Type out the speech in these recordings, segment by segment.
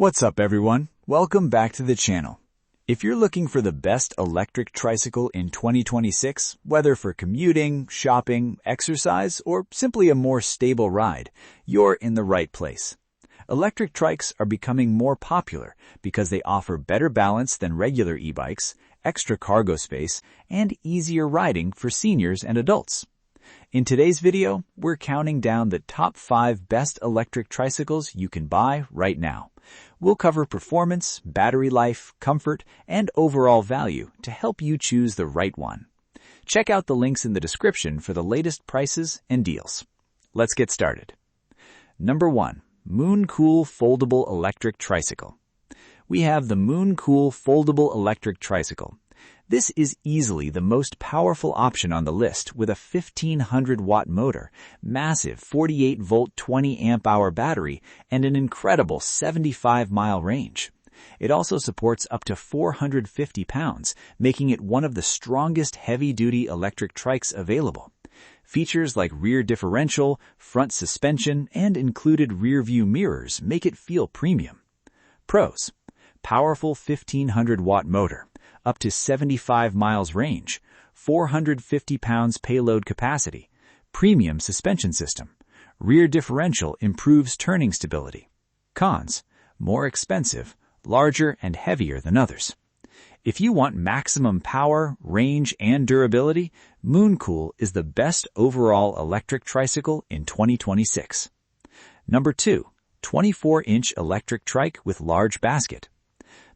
What's up, everyone? Welcome back to the channel. If you're looking for the best electric tricycle in 2026, whether for commuting, shopping, exercise, or simply a more stable ride, you're in the right place. Electric trikes are becoming more popular because they offer better balance than regular e-bikes, extra cargo space, and easier riding for seniors and adults. In today's video, we're counting down the top 5 best electric tricycles you can buy right now. We'll cover performance, battery life, comfort, and overall value to help you choose the right one. Check out the links in the description for the latest prices and deals. Let's get started. Number 1. Mooncool Foldable Electric Tricycle. We have the Mooncool Foldable Electric Tricycle. This is easily the most powerful option on the list with a 1500-watt motor, massive 48-volt 20-amp-hour battery, and an incredible 75-mile range. It also supports up to 450 pounds, making it one of the strongest heavy-duty electric trikes available. Features like rear differential, front suspension, and included rear-view mirrors make it feel premium. Pros: powerful 1500-watt motor, up to 75 miles range, 450 pounds payload capacity, premium suspension system, rear differential improves turning stability. Cons: more expensive, larger, and heavier than others. If you want maximum power, range, and durability, Mooncool is the best overall electric tricycle in 2026. Number 2. 24-inch electric trike with large basket.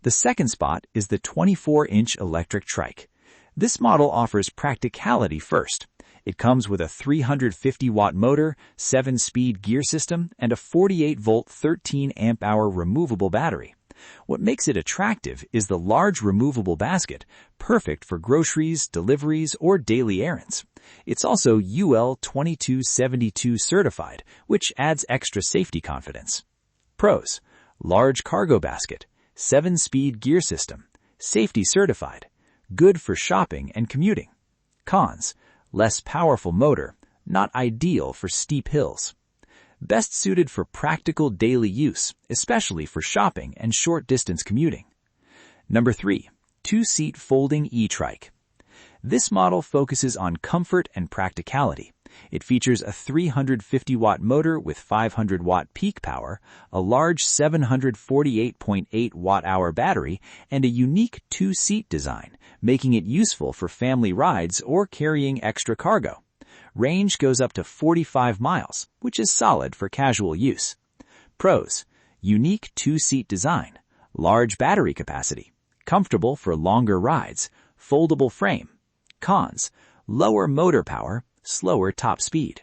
The second spot is the 24-inch electric trike. This model offers practicality first. It comes with a 350-watt motor, 7-speed gear system, and a 48-volt 13-amp-hour removable battery. What makes it attractive is the large removable basket, perfect for groceries, deliveries, or daily errands. It's also UL 2272 certified, which adds extra safety confidence. Pros: large cargo basket, 7-speed gear system, safety certified, good for shopping and commuting. Cons: less powerful motor, not ideal for steep hills. Best suited for practical daily use, especially for shopping and short-distance commuting. Number 3. 2-seat folding E-trike. This model focuses on comfort and practicality. It features a 350-watt motor with 500-watt peak power, a large 748.8 watt-hour battery, and a unique 2-seat design, making it useful for family rides or carrying extra cargo. Range goes up to 45 miles, which is solid for casual use. Pros: unique 2-seat design, large battery capacity, comfortable for longer rides, foldable frame. Cons: lower motor power, slower top speed.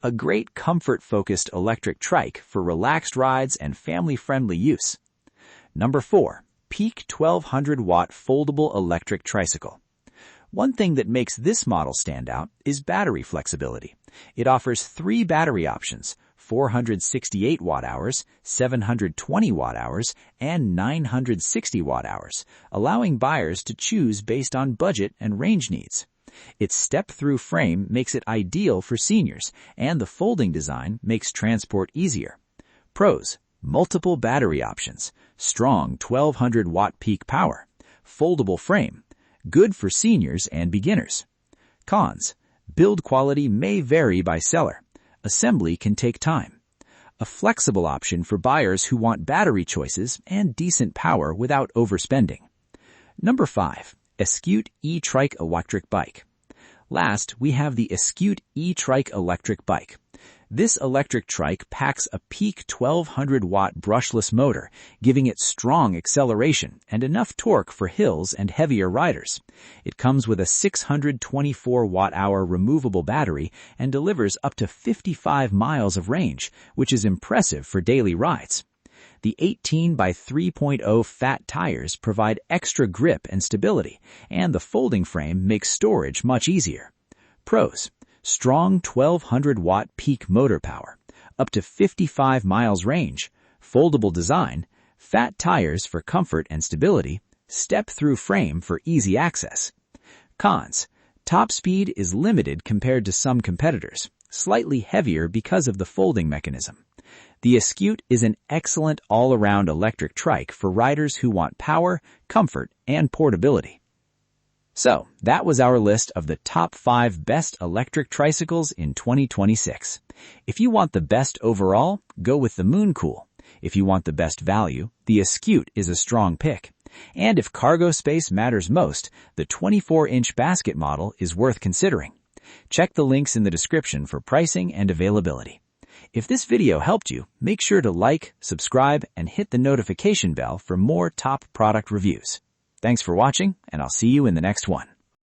A great comfort-focused electric trike for relaxed rides and family-friendly use. Number 4. Peak 1200-watt foldable electric tricycle. One thing that makes this model stand out is battery flexibility. It offers 3 battery options: 468 watt-hours, 720 watt-hours, and 960 watt-hours, allowing buyers to choose based on budget and range needs. Its step-through frame makes it ideal for seniors, and the folding design makes transport easier. Pros: multiple battery options, strong 1200-watt peak power, foldable frame, good for seniors and beginners. Cons: build quality may vary by seller. Assembly can take time. A flexible option for buyers who want battery choices and decent power without overspending. Number 5. Eskute E-trike electric bike. Last, we have the Eskute E-trike electric bike. This electric trike packs a peak 1200-watt brushless motor, giving it strong acceleration and enough torque for hills and heavier riders. It comes with a 624 watt-hour removable battery and delivers up to 55 miles of range, which is impressive for daily rides. The 18 by 3.0 fat tires provide extra grip and stability, and the folding frame makes storage much easier. Pros: strong 1200-watt peak motor power, up to 55 miles range, foldable design, fat tires for comfort and stability, step-through frame for easy access. Cons: top speed is limited compared to some competitors, slightly heavier because of the folding mechanism. The Eskute is an excellent all-around electric trike for riders who want power, comfort, and portability. So, that was our list of the top 5 best electric tricycles in 2026. If you want the best overall, go with the Mooncool. If you want the best value, the Eskute is a strong pick. And if cargo space matters most, the 24-inch basket model is worth considering. Check the links in the description for pricing and availability. If this video helped you, make sure to like, subscribe, and hit the notification bell for more top product reviews. Thanks for watching, and I'll see you in the next one.